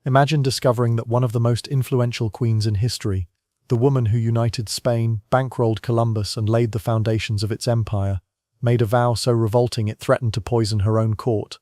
Imagine discovering that one of the most influential queens in history, the woman who united Spain, bankrolled Columbus, and laid the foundations of its empire, made a vow so revolting it threatened to poison her own court.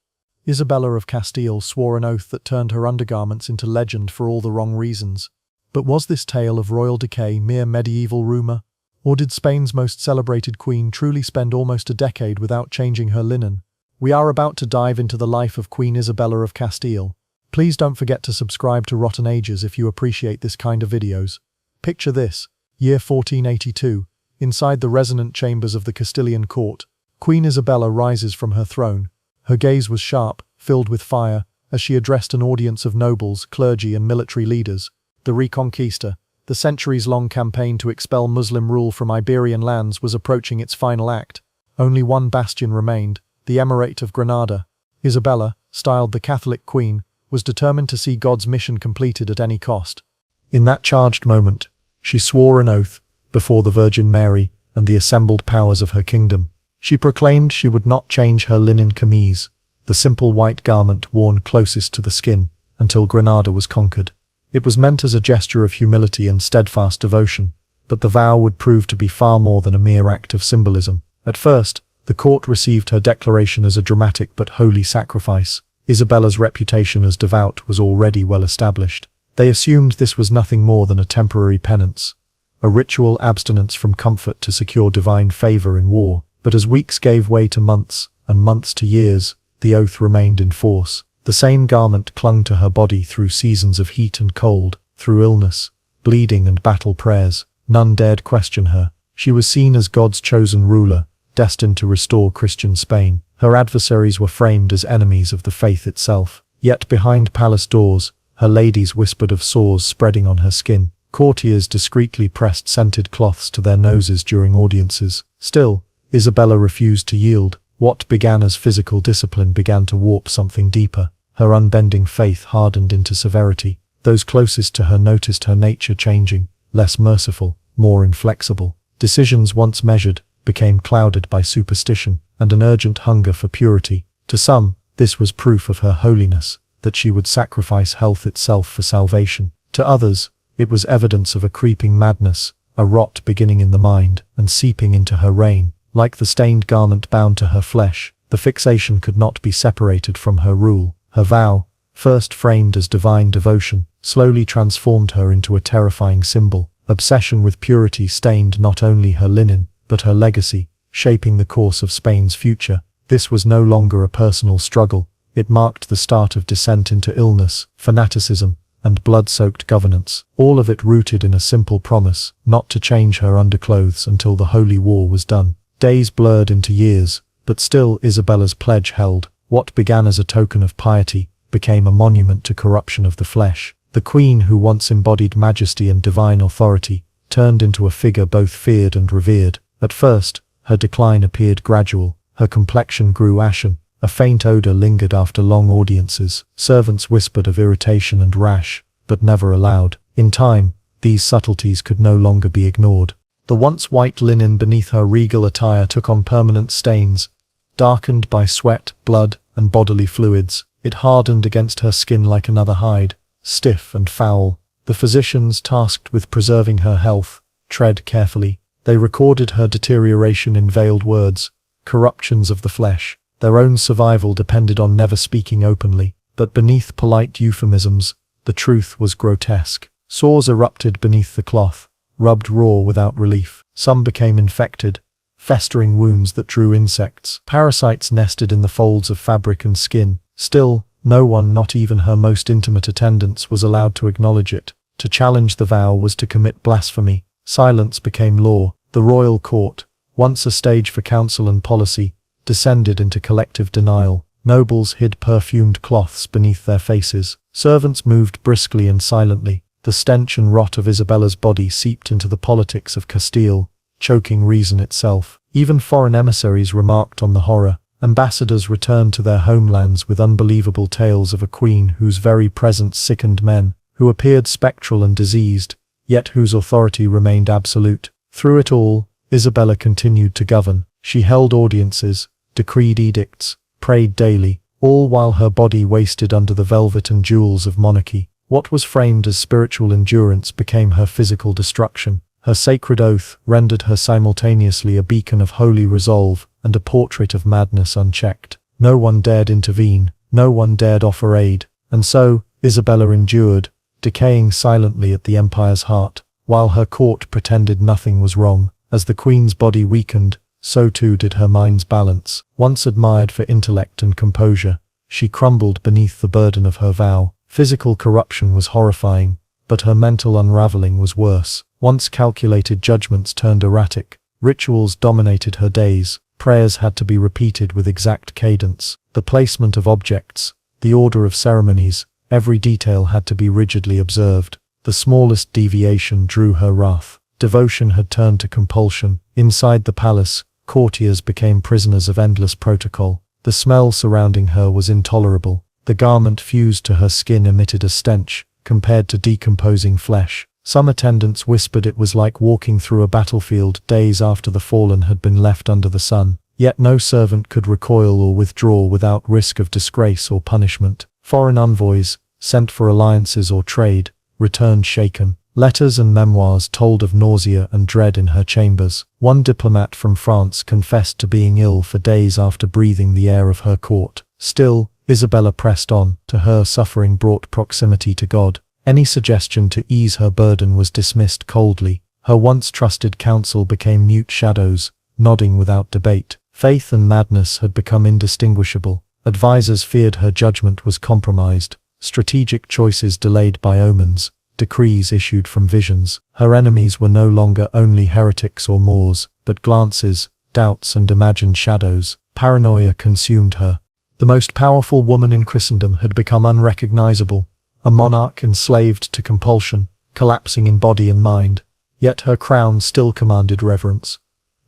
Isabella of Castile swore an oath that turned her undergarments into legend for all the wrong reasons. But was this tale of royal decay mere medieval rumor? Or did Spain's most celebrated queen truly spend almost a decade without changing her linen? We are about to dive into the life of Queen Isabella of Castile. Please don't forget to subscribe to Rotten Ages if you appreciate this kind of videos. Picture this, year 1482, inside the resonant chambers of the Castilian court, Queen Isabella rises from her throne. Her gaze was sharp, filled with fire, as she addressed an audience of nobles, clergy, and military leaders. The Reconquista, the centuries-long campaign to expel Muslim rule from Iberian lands, was approaching its final act. Only one bastion remained, the Emirate of Granada. Isabella, styled the Catholic Queen, was determined to see God's mission completed at any cost. In that charged moment, she swore an oath before the Virgin Mary and the assembled powers of her kingdom. She proclaimed she would not change her linen camise, the simple white garment worn closest to the skin, until Granada was conquered. It was meant as a gesture of humility and steadfast devotion, but the vow would prove to be far more than a mere act of symbolism. At first, the court received her declaration as a dramatic but holy sacrifice. Isabella's reputation as devout was already well established. They assumed this was nothing more than a temporary penance, a ritual abstinence from comfort to secure divine favor in war. But as weeks gave way to months, and months to years, the oath remained in force. The same garment clung to her body through seasons of heat and cold, through illness, bleeding, and battle prayers. None dared question her. She was seen as God's chosen ruler, destined to restore Christian Spain. Her adversaries were framed as enemies of the faith itself. Yet behind palace doors, her ladies whispered of sores spreading on her skin. Courtiers discreetly pressed scented cloths to their noses during audiences. Still, Isabella refused to yield. What began as physical discipline began to warp something deeper. Her unbending faith hardened into severity. Those closest to her noticed her nature changing, less merciful, more inflexible. Decisions once measured became clouded by superstition and an urgent hunger for purity. To some, this was proof of her holiness, that she would sacrifice health itself for salvation. To others, it was evidence of a creeping madness, a rot beginning in the mind and seeping into her reign. Like the stained garment bound to her flesh, the fixation could not be separated from her rule. Her vow, first framed as divine devotion, slowly transformed her into a terrifying symbol. Obsession with purity stained not only her linen, but her legacy, shaping the course of Spain's future. This was no longer a personal struggle. It marked the start of descent into illness, fanaticism, and blood-soaked governance, all of it rooted in a simple promise, not to change her underclothes until the holy war was done. Days blurred into years, but still Isabella's pledge held. What began as a token of piety became a monument to corruption of the flesh. The queen who once embodied majesty and divine authority turned into a figure both feared and revered. At first, her decline appeared gradual. Her complexion grew ashen. A faint odor lingered after long audiences. Servants whispered of irritation and rash, but never aloud. In time, these subtleties could no longer be ignored. The once white linen beneath her regal attire took on permanent stains. Darkened by sweat, blood, and bodily fluids, it hardened against her skin like another hide, stiff and foul. The physicians tasked with preserving her health tread carefully. They recorded her deterioration in veiled words, corruptions of the flesh. Their own survival depended on never speaking openly. But beneath polite euphemisms, the truth was grotesque. Sores erupted beneath the cloth, rubbed raw without relief. Some became infected, festering wounds that drew insects. Parasites nested in the folds of fabric and skin. Still, no one, not even her most intimate attendants, was allowed to acknowledge it. To challenge the vow was to commit blasphemy. Silence became law. The royal court, once a stage for counsel and policy, descended into collective denial. Nobles hid perfumed cloths beneath their faces. Servants moved briskly and silently. The stench and rot of Isabella's body seeped into the politics of Castile, choking reason itself. Even foreign emissaries remarked on the horror. Ambassadors returned to their homelands with unbelievable tales of a queen whose very presence sickened men, who appeared spectral and diseased, yet whose authority remained absolute. Through it all, Isabella continued to govern. She held audiences, decreed edicts, prayed daily, all while her body wasted under the velvet and jewels of monarchy. What was framed as spiritual endurance became her physical destruction. Her sacred oath rendered her simultaneously a beacon of holy resolve and a portrait of madness unchecked. No one dared intervene, no one dared offer aid, and so, Isabella endured, decaying silently at the empire's heart, while her court pretended nothing was wrong. As the queen's body weakened, so too did her mind's balance. Once admired for intellect and composure, she crumbled beneath the burden of her vow. Physical corruption was horrifying, but her mental unraveling was worse. Once calculated judgments turned erratic, rituals dominated her days, prayers had to be repeated with exact cadence. The placement of objects, the order of ceremonies, every detail had to be rigidly observed. The smallest deviation drew her wrath. Devotion had turned to compulsion. Inside the palace, courtiers became prisoners of endless protocol. The smell surrounding her was intolerable. The garment fused to her skin emitted a stench, compared to decomposing flesh. Some attendants whispered it was like walking through a battlefield days after the fallen had been left under the sun. Yet no servant could recoil or withdraw without risk of disgrace or punishment. Foreign envoys, sent for alliances or trade, returned shaken. Letters and memoirs told of nausea and dread in her chambers. One diplomat from France confessed to being ill for days after breathing the air of her court. Still, Isabella pressed on. To her, suffering brought proximity to God. Any suggestion to ease her burden was dismissed coldly. Her once trusted counsel became mute shadows, nodding without debate. Faith and madness had become indistinguishable. Advisors feared her judgment was compromised. Strategic choices delayed by omens. Decrees issued from visions. Her enemies were no longer only heretics or Moors, but glances, doubts and imagined shadows. Paranoia consumed her. The most powerful woman in Christendom had become unrecognizable. A monarch enslaved to compulsion, collapsing in body and mind. Yet her crown still commanded reverence.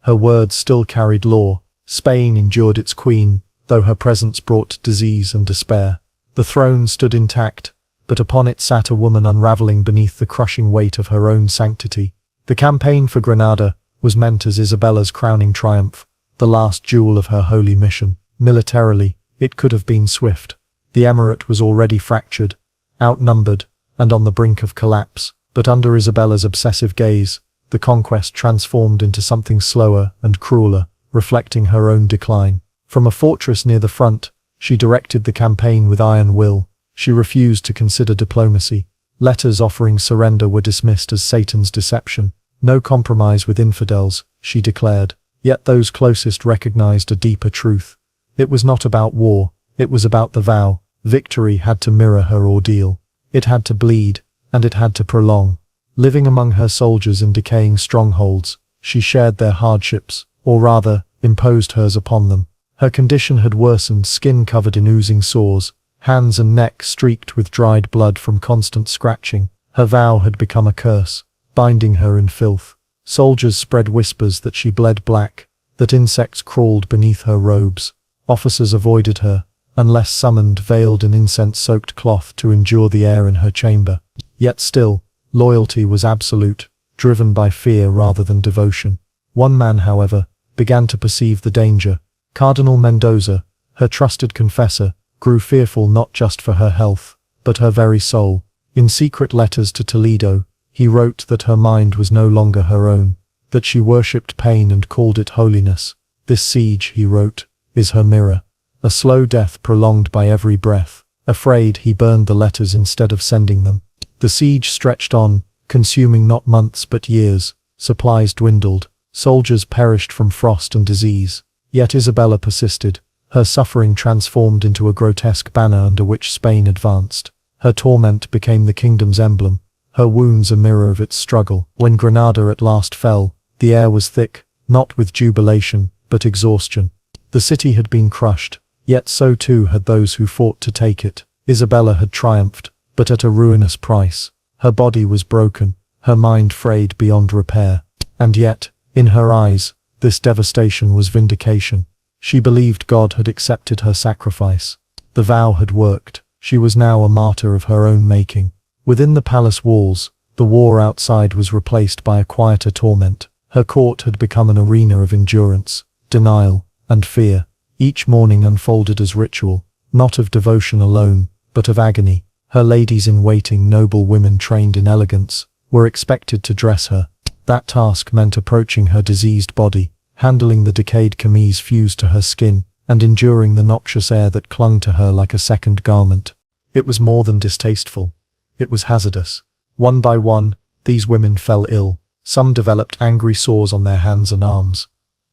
Her words still carried law. Spain endured its queen, though her presence brought disease and despair. The throne stood intact, but upon it sat a woman unraveling beneath the crushing weight of her own sanctity. The campaign for Granada was meant as Isabella's crowning triumph, the last jewel of her holy mission. Militarily, it could have been swift. The emirate was already fractured, outnumbered, and on the brink of collapse. But under Isabella's obsessive gaze, the conquest transformed into something slower and crueler, reflecting her own decline. From a fortress near the front, she directed the campaign with iron will. She refused to consider diplomacy. Letters offering surrender were dismissed as Satan's deception. No compromise with infidels, she declared. Yet those closest recognized a deeper truth. It was not about war, it was about the vow. Victory had to mirror her ordeal. It had to bleed, and it had to prolong. Living among her soldiers in decaying strongholds, she shared their hardships, or rather, imposed hers upon them. Her condition had worsened, skin covered in oozing sores, hands and neck streaked with dried blood from constant scratching. Her vow had become a curse, binding her in filth. Soldiers spread whispers that she bled black, that insects crawled beneath her robes. Officers avoided her, unless summoned veiled in incense-soaked cloth to endure the air in her chamber. Yet still, loyalty was absolute, driven by fear rather than devotion. One man, however, began to perceive the danger. Cardinal Mendoza, her trusted confessor, grew fearful not just for her health, but her very soul. In secret letters to Toledo, he wrote that her mind was no longer her own, that she worshipped pain and called it holiness. This siege, he wrote, is her mirror. A slow death prolonged by every breath. Afraid, he burned the letters instead of sending them. The siege stretched on, consuming not months but years. Supplies dwindled. Soldiers perished from frost and disease. Yet Isabella persisted. Her suffering transformed into a grotesque banner under which Spain advanced. Her torment became the kingdom's emblem, her wounds a mirror of its struggle. When Granada at last fell, the air was thick, not with jubilation, but exhaustion. The city had been crushed, yet so too had those who fought to take it. Isabella had triumphed, but at a ruinous price. Her body was broken, her mind frayed beyond repair. And yet, in her eyes, this devastation was vindication. She believed God had accepted her sacrifice. The vow had worked. She was now a martyr of her own making. Within the palace walls, the war outside was replaced by a quieter torment. Her court had become an arena of endurance, denial, and fear. Each morning unfolded as ritual, not of devotion alone, but of agony. Her ladies-in-waiting, noble women trained in elegance, were expected to dress her. That task meant approaching her diseased body, handling the decayed chemise fused to her skin, and enduring the noxious air that clung to her like a second garment. It was more than distasteful. It was hazardous. One by one, these women fell ill. Some developed angry sores on their hands and arms.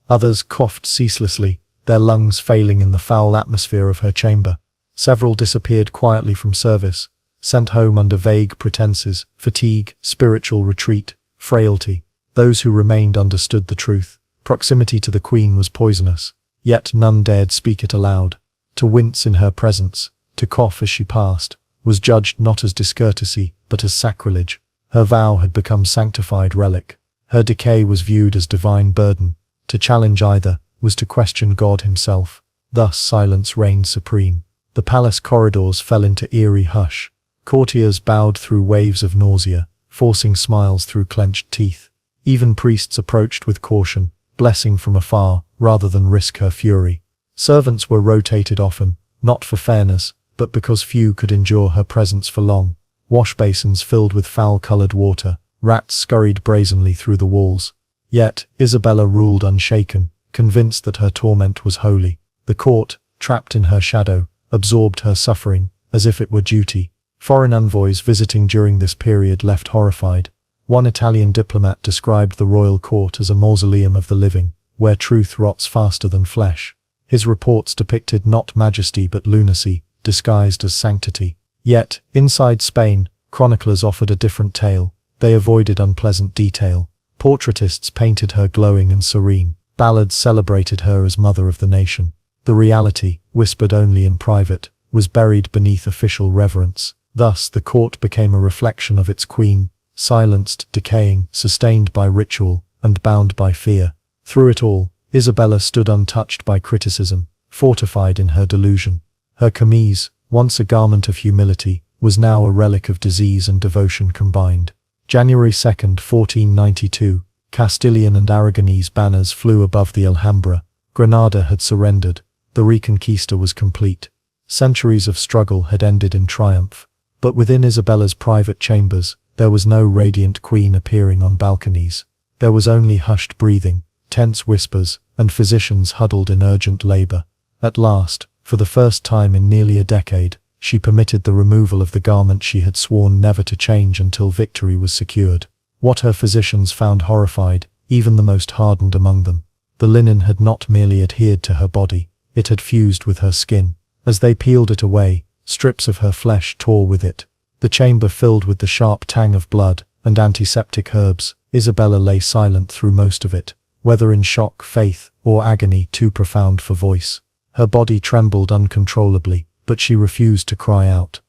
Others coughed ceaselessly, their lungs failing in the foul atmosphere of her chamber. Several disappeared quietly from service, sent home under vague pretenses: fatigue, spiritual retreat, frailty. Those who remained understood the truth. Proximity to the queen was poisonous, yet none dared speak it aloud. To wince in her presence, to cough as she passed, was judged not as discourtesy, but as sacrilege. Her vow had become sanctified relic. Her decay was viewed as divine burden. To challenge either was to question God himself. Thus silence reigned supreme. The palace corridors fell into eerie hush. Courtiers bowed through waves of nausea, forcing smiles through clenched teeth. Even priests approached with caution, blessing from afar, rather than risk her fury. Servants were rotated often, not for fairness, but because few could endure her presence for long. Wash basins filled with foul-colored water, rats scurried brazenly through the walls. Yet, Isabella ruled unshaken, convinced that her torment was holy. The court, trapped in her shadow, absorbed her suffering, as if it were duty. Foreign envoys visiting during this period left horrified. One Italian diplomat described the royal court as a mausoleum of the living, where truth rots faster than flesh. His reports depicted not majesty but lunacy, disguised as sanctity. Yet, inside Spain, chroniclers offered a different tale. They avoided unpleasant detail. Portraitists painted her glowing and serene. Ballads celebrated her as mother of the nation. The reality, whispered only in private, was buried beneath official reverence. Thus the court became a reflection of its queen, silenced, decaying, sustained by ritual, and bound by fear. Through it all, Isabella stood untouched by criticism, fortified in her delusion. Her chemise, once a garment of humility, was now a relic of disease and devotion combined. January 2, 1492, Castilian and Aragonese banners flew above the Alhambra. Granada had surrendered. The Reconquista was complete. Centuries of struggle had ended in triumph. But within Isabella's private chambers, there was no radiant queen appearing on balconies. There was only hushed breathing, tense whispers, and physicians huddled in urgent labor. At last, for the first time in nearly a decade, she permitted the removal of the garment she had sworn never to change until victory was secured. What her physicians found horrified, even the most hardened among them. The linen had not merely adhered to her body, it had fused with her skin. As they peeled it away, strips of her flesh tore with it. The chamber filled with the sharp tang of blood and antiseptic herbs. Isabella lay silent through most of it, whether in shock, faith, or agony too profound for voice. Her body trembled uncontrollably, but she refused to cry out.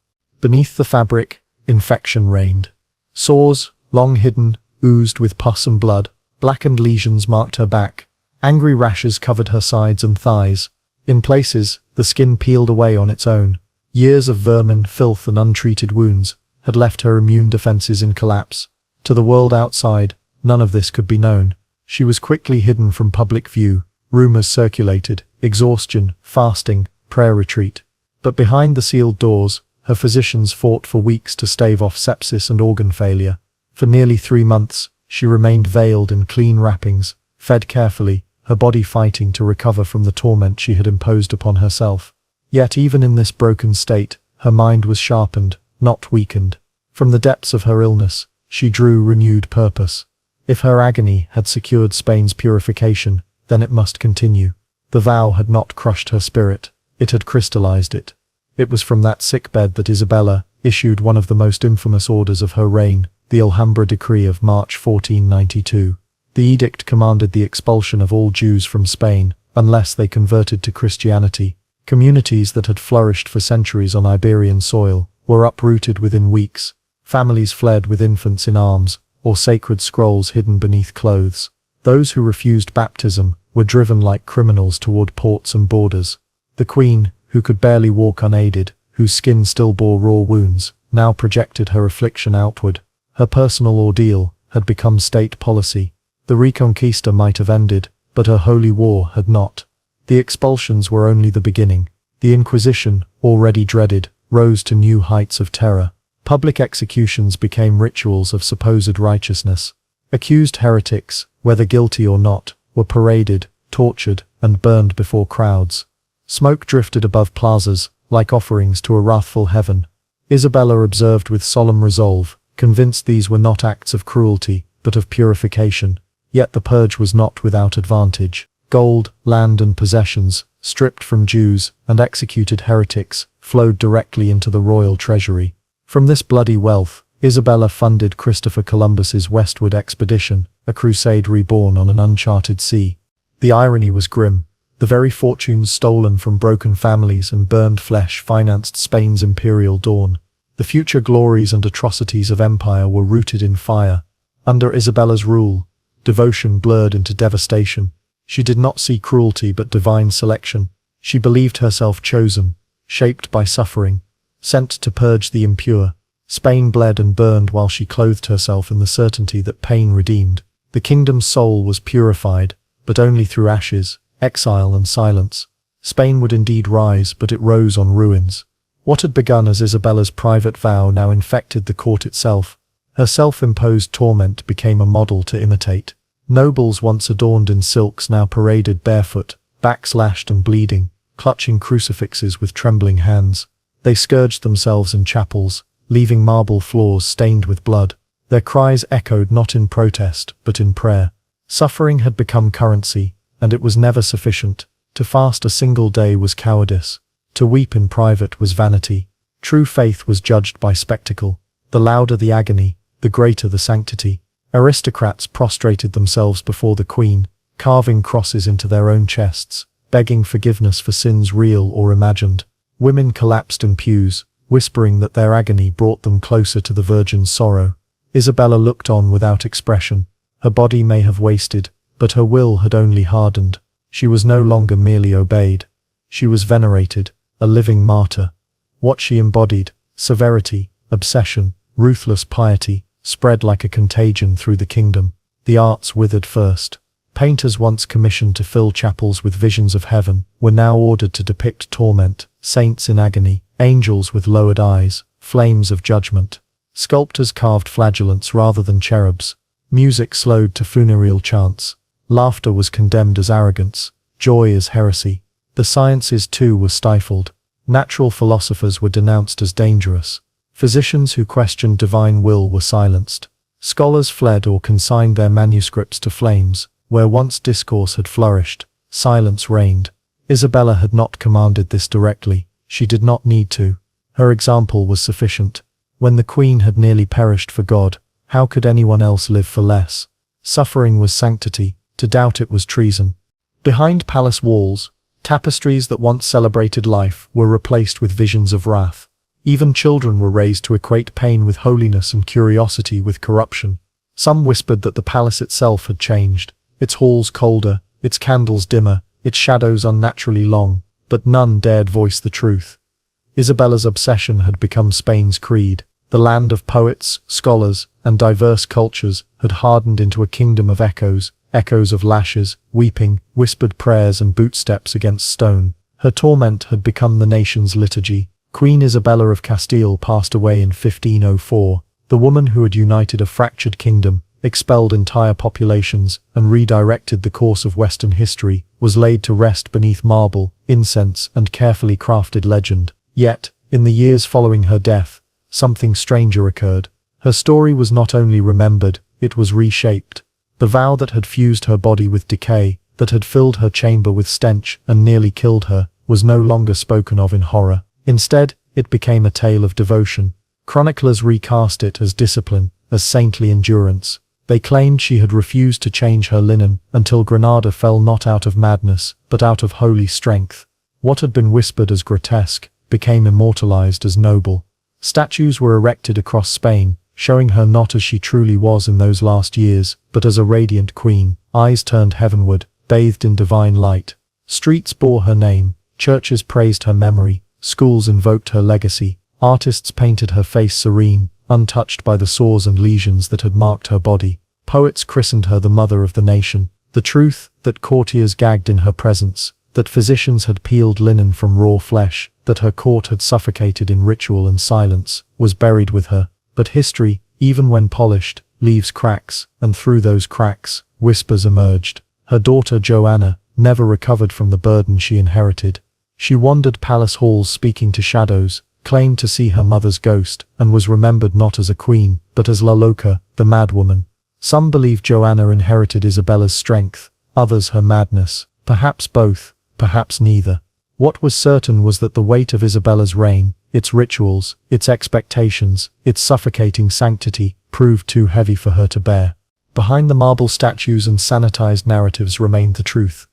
Beneath the fabric, infection reigned. Sores, long hidden, oozed with pus and blood. Blackened lesions marked her back. Angry rashes covered her sides and thighs. In places, the skin peeled away on its own. Years of vermin, filth, and untreated wounds had left her immune defenses in collapse. To the world outside, none of this could be known. She was quickly hidden from public view. Rumors circulated: exhaustion, fasting, prayer retreat. But behind the sealed doors, her physicians fought for weeks to stave off sepsis and organ failure. For nearly 3 months, she remained veiled in clean wrappings, fed carefully, her body fighting to recover from the torment she had imposed upon herself. Yet even in this broken state, her mind was sharpened, not weakened. From the depths of her illness, she drew renewed purpose. If her agony had secured Spain's purification, then it must continue. The vow had not crushed her spirit, it had crystallized it. It was from that sickbed that Isabella issued one of the most infamous orders of her reign, the Alhambra Decree of March 1492. The edict commanded the expulsion of all Jews from Spain, unless they converted to Christianity. Communities that had flourished for centuries on Iberian soil were uprooted within weeks. Families fled with infants in arms, or sacred scrolls hidden beneath clothes. Those who refused baptism were driven like criminals toward ports and borders. The queen, who could barely walk unaided, whose skin still bore raw wounds, now projected her affliction outward. Her personal ordeal had become state policy. The Reconquista might have ended, but her holy war had not. The expulsions were only the beginning. The Inquisition, already dreaded, rose to new heights of terror. Public executions became rituals of supposed righteousness. Accused heretics, whether guilty or not, were paraded, tortured, and burned before crowds. Smoke drifted above plazas, like offerings to a wrathful heaven. Isabella observed with solemn resolve, convinced these were not acts of cruelty, but of purification. Yet the purge was not without advantage. Gold, land and possessions, stripped from Jews and executed heretics, flowed directly into the royal treasury. From this bloody wealth, Isabella funded Christopher Columbus's westward expedition, a crusade reborn on an uncharted sea. The irony was grim. The very fortunes stolen from broken families and burned flesh financed Spain's imperial dawn. The future glories and atrocities of empire were rooted in fire. Under Isabella's rule, devotion blurred into devastation. She did not see cruelty but divine selection. She believed herself chosen, shaped by suffering, sent to purge the impure. Spain bled and burned while she clothed herself in the certainty that pain redeemed. The kingdom's soul was purified, but only through ashes, exile and silence. Spain would indeed rise, but it rose on ruins. What had begun as Isabella's private vow now infected the court itself. Her self-imposed torment became a model to imitate. Nobles once adorned in silks now paraded barefoot, backs lashed and bleeding, clutching crucifixes with trembling hands. They scourged themselves in chapels, leaving marble floors stained with blood. Their cries echoed not in protest, but in prayer. Suffering had become currency, and it was never sufficient. To fast a single day was cowardice. To weep in private was vanity. True faith was judged by spectacle. The louder the agony, the greater the sanctity. Aristocrats prostrated themselves before the queen, carving crosses into their own chests, begging forgiveness for sins real or imagined. Women collapsed in pews, whispering that their agony brought them closer to the Virgin's sorrow. Isabella looked on without expression. Her body may have wasted, but her will had only hardened. She was no longer merely obeyed. She was venerated, a living martyr. What she embodied, severity, obsession, ruthless piety, spread like a contagion through the kingdom. The arts withered first. Painters once commissioned to fill chapels with visions of heaven were now ordered to depict torment, saints in agony, angels with lowered eyes, flames of judgment. Sculptors carved flagellants rather than cherubs. Music slowed to funereal chants. Laughter was condemned as arrogance, joy as heresy. The sciences too were stifled. Natural philosophers were denounced as dangerous. Physicians who questioned divine will were silenced. Scholars fled or consigned their manuscripts to flames. Where once discourse had flourished, silence reigned. Isabella had not commanded this directly. She did not need to. Her example was sufficient. When the queen had nearly perished for God, how could anyone else live for less? Suffering was sanctity. To doubt it was treason. Behind palace walls, tapestries that once celebrated life were replaced with visions of wrath. Even children were raised to equate pain with holiness and curiosity with corruption. Some whispered that the palace itself had changed, its halls colder, its candles dimmer, its shadows unnaturally long, but none dared voice the truth. Isabella's obsession had become Spain's creed. The land of poets, scholars, and diverse cultures had hardened into a kingdom of echoes, echoes of lashes, weeping, whispered prayers and bootsteps against stone. Her torment had become the nation's liturgy. Queen Isabella of Castile passed away in 1504, the woman who had united a fractured kingdom, expelled entire populations, and redirected the course of Western history, was laid to rest beneath marble, incense, and carefully crafted legend. Yet, in the years following her death, something stranger occurred. Her story was not only remembered, it was reshaped. The vow that had fused her body with decay, that had filled her chamber with stench and nearly killed her, was no longer spoken of in horror. Instead, it became a tale of devotion. Chroniclers recast it as discipline, as saintly endurance. They claimed she had refused to change her linen until Granada fell not out of madness, but out of holy strength. What had been whispered as grotesque became immortalized as noble. Statues were erected across Spain, showing her not as she truly was in those last years, but as a radiant queen, eyes turned heavenward, bathed in divine light. Streets bore her name, churches praised her memory, schools invoked her legacy, artists painted her face serene, untouched by the sores and lesions that had marked her body. Poets christened her the mother of the nation. The truth, that courtiers gagged in her presence, that physicians had peeled linen from raw flesh, that her court had suffocated in ritual and silence, was buried with her. But history, even when polished, leaves cracks, and through those cracks, whispers emerged. Her daughter Joanna never recovered from the burden she inherited. She wandered palace halls speaking to shadows, claimed to see her mother's ghost, and was remembered not as a queen, but as La Loca, the madwoman. Some believe Joanna inherited Isabella's strength, others her madness, perhaps both, perhaps neither. What was certain was that the weight of Isabella's reign, its rituals, its expectations, its suffocating sanctity, proved too heavy for her to bear. Behind the marble statues and sanitized narratives remained the truth.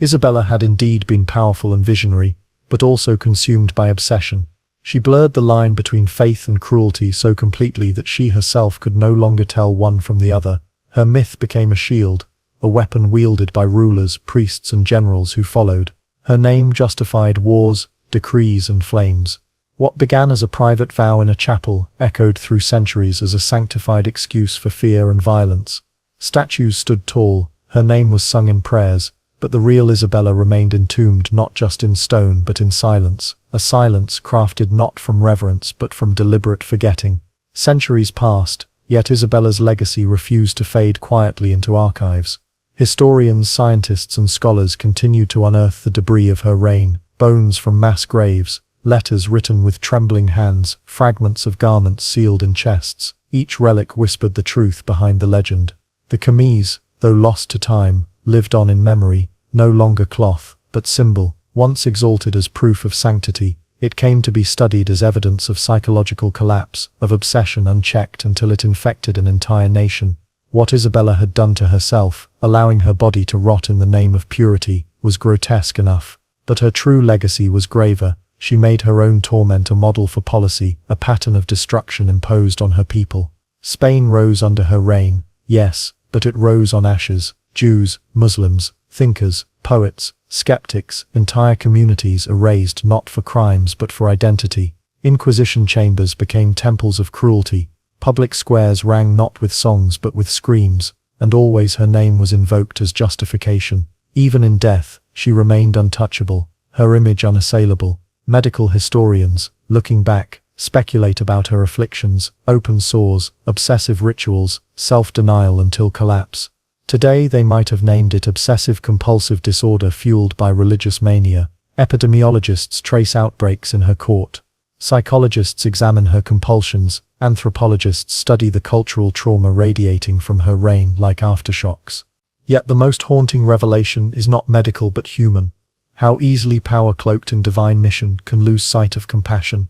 Isabella had indeed been powerful and visionary, but also consumed by obsession. She blurred the line between faith and cruelty so completely that she herself could no longer tell one from the other. Her myth became a shield, a weapon wielded by rulers, priests and generals who followed. Her name justified wars, decrees and flames. What began as a private vow in a chapel echoed through centuries as a sanctified excuse for fear and violence. Statues stood tall, her name was sung in prayers, but the real Isabella remained entombed not just in stone but in silence, a silence crafted not from reverence but from deliberate forgetting. Centuries passed, yet Isabella's legacy refused to fade quietly into archives. Historians, scientists and scholars continued to unearth the debris of her reign, bones from mass graves, letters written with trembling hands, fragments of garments sealed in chests. Each relic whispered the truth behind the legend. The chemise, though lost to time, lived on in memory, no longer cloth, but symbol. Once exalted as proof of sanctity, it came to be studied as evidence of psychological collapse, of obsession unchecked until it infected an entire nation. What Isabella had done to herself, allowing her body to rot in the name of purity, was grotesque enough. But her true legacy was graver. She made her own torment a model for policy, a pattern of destruction imposed on her people. Spain rose under her reign, yes, but it rose on ashes. Jews, Muslims, thinkers, poets, skeptics, entire communities erased not for crimes but for identity. Inquisition chambers became temples of cruelty. Public squares rang not with songs but with screams, and always her name was invoked as justification. Even in death, she remained untouchable, her image unassailable. Medical historians, looking back, speculate about her afflictions, open sores, obsessive rituals, self-denial until collapse. Today they might have named it obsessive-compulsive disorder fueled by religious mania. Epidemiologists trace outbreaks in her court. Psychologists examine her compulsions. Anthropologists study the cultural trauma radiating from her reign like aftershocks. Yet the most haunting revelation is not medical but human. How easily power cloaked in divine mission can lose sight of compassion.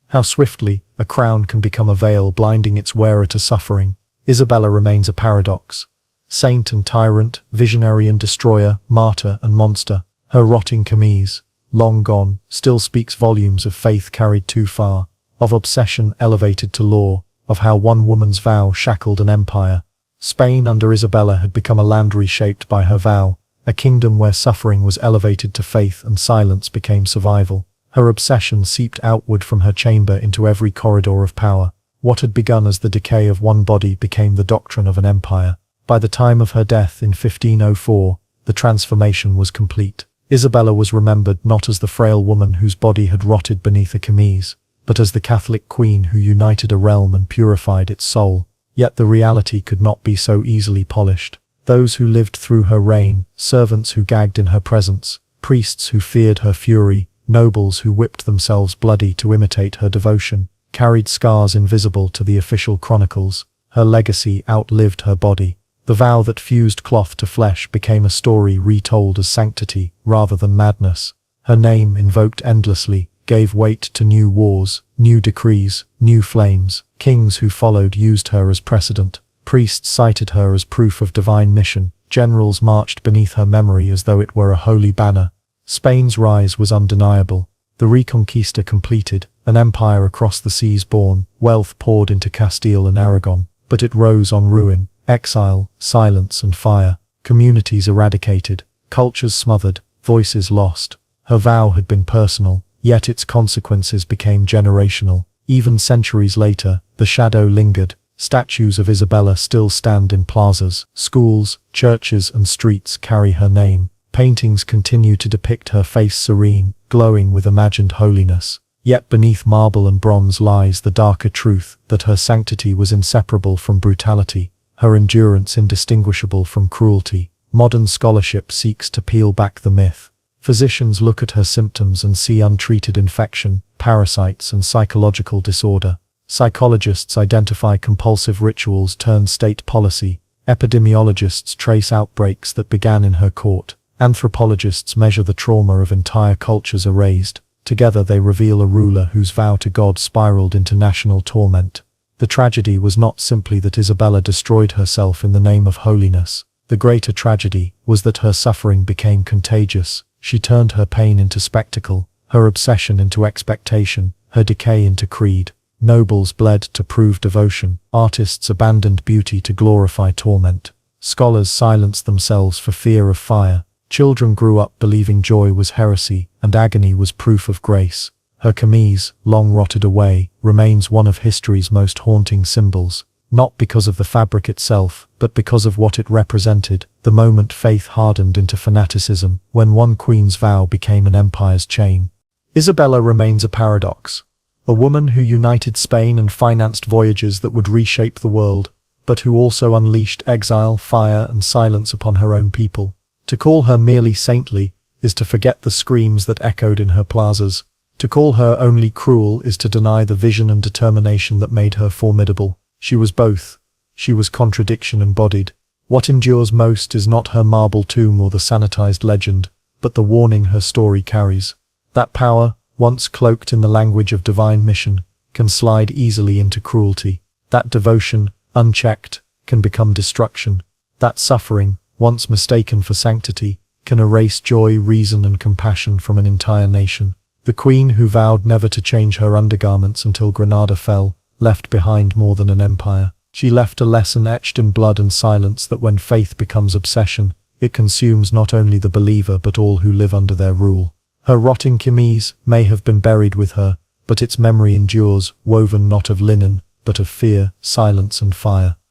How swiftly a crown can become a veil blinding its wearer to suffering. Isabella remains a paradox. Saint and tyrant, visionary and destroyer, martyr and monster. Her rotting chemise, long gone, still speaks volumes of faith carried too far, of obsession elevated to law, of how one woman's vow shackled an empire. Spain under Isabella had become a land reshaped by her vow, a kingdom where suffering was elevated to faith and silence became survival. Her obsession seeped outward from her chamber into every corridor of power. What had begun as the decay of one body became the doctrine of an empire. By the time of her death in 1504, the transformation was complete. Isabella was remembered not as the frail woman whose body had rotted beneath a chemise, but as the Catholic queen who united a realm and purified its soul. Yet the reality could not be so easily polished. Those who lived through her reign, servants who gagged in her presence, priests who feared her fury, nobles who whipped themselves bloody to imitate her devotion, carried scars invisible to the official chronicles. Her legacy outlived her body. The vow that fused cloth to flesh became a story retold as sanctity rather than madness. Her name, invoked endlessly, gave weight to new wars, new decrees, new flames. Kings who followed used her as precedent. Priests cited her as proof of divine mission. Generals marched beneath her memory as though it were a holy banner. Spain's rise was undeniable. The Reconquista completed, an empire across the seas born, wealth poured into Castile and Aragon, but it rose on ruin. Exile, silence and fire, communities eradicated, cultures smothered, voices lost. Her vow had been personal, yet its consequences became generational. Even centuries later, the shadow lingered. Statues of Isabella still stand in plazas, schools, churches and streets carry her name. Paintings continue to depict her face serene, glowing with imagined holiness. Yet beneath marble and bronze lies the darker truth that her sanctity was inseparable from brutality, her endurance indistinguishable from cruelty. Modern scholarship seeks to peel back the myth. Physicians look at her symptoms and see untreated infection, parasites, and psychological disorder. Psychologists identify compulsive rituals turned state policy. Epidemiologists trace outbreaks that began in her court. Anthropologists measure the trauma of entire cultures erased. Together they reveal a ruler whose vow to God spiraled into national torment. The tragedy was not simply that Isabella destroyed herself in the name of holiness. The greater tragedy was that her suffering became contagious. She turned her pain into spectacle, her obsession into expectation, her decay into creed. Nobles bled to prove devotion. Artists abandoned beauty to glorify torment. Scholars silenced themselves for fear of fire. Children grew up believing joy was heresy and agony was proof of grace. Her chemise, long rotted away, remains one of history's most haunting symbols, not because of the fabric itself, but because of what it represented, the moment faith hardened into fanaticism, when one queen's vow became an empire's chain. Isabella remains a paradox. A woman who united Spain and financed voyages that would reshape the world, but who also unleashed exile, fire, and silence upon her own people. To call her merely saintly is to forget the screams that echoed in her plazas. To call her only cruel is to deny the vision and determination that made her formidable. She was both. She was contradiction embodied. What endures most is not her marble tomb or the sanitized legend, but the warning her story carries. That power, once cloaked in the language of divine mission, can slide easily into cruelty. That devotion, unchecked, can become destruction. That suffering, once mistaken for sanctity, can erase joy, reason, and compassion from an entire nation. The queen who vowed never to change her undergarments until Granada fell, left behind more than an empire. She left a lesson etched in blood and silence that when faith becomes obsession, it consumes not only the believer but all who live under their rule. Her rotting chemise may have been buried with her, but its memory endures, woven not of linen, but of fear, silence, and fire.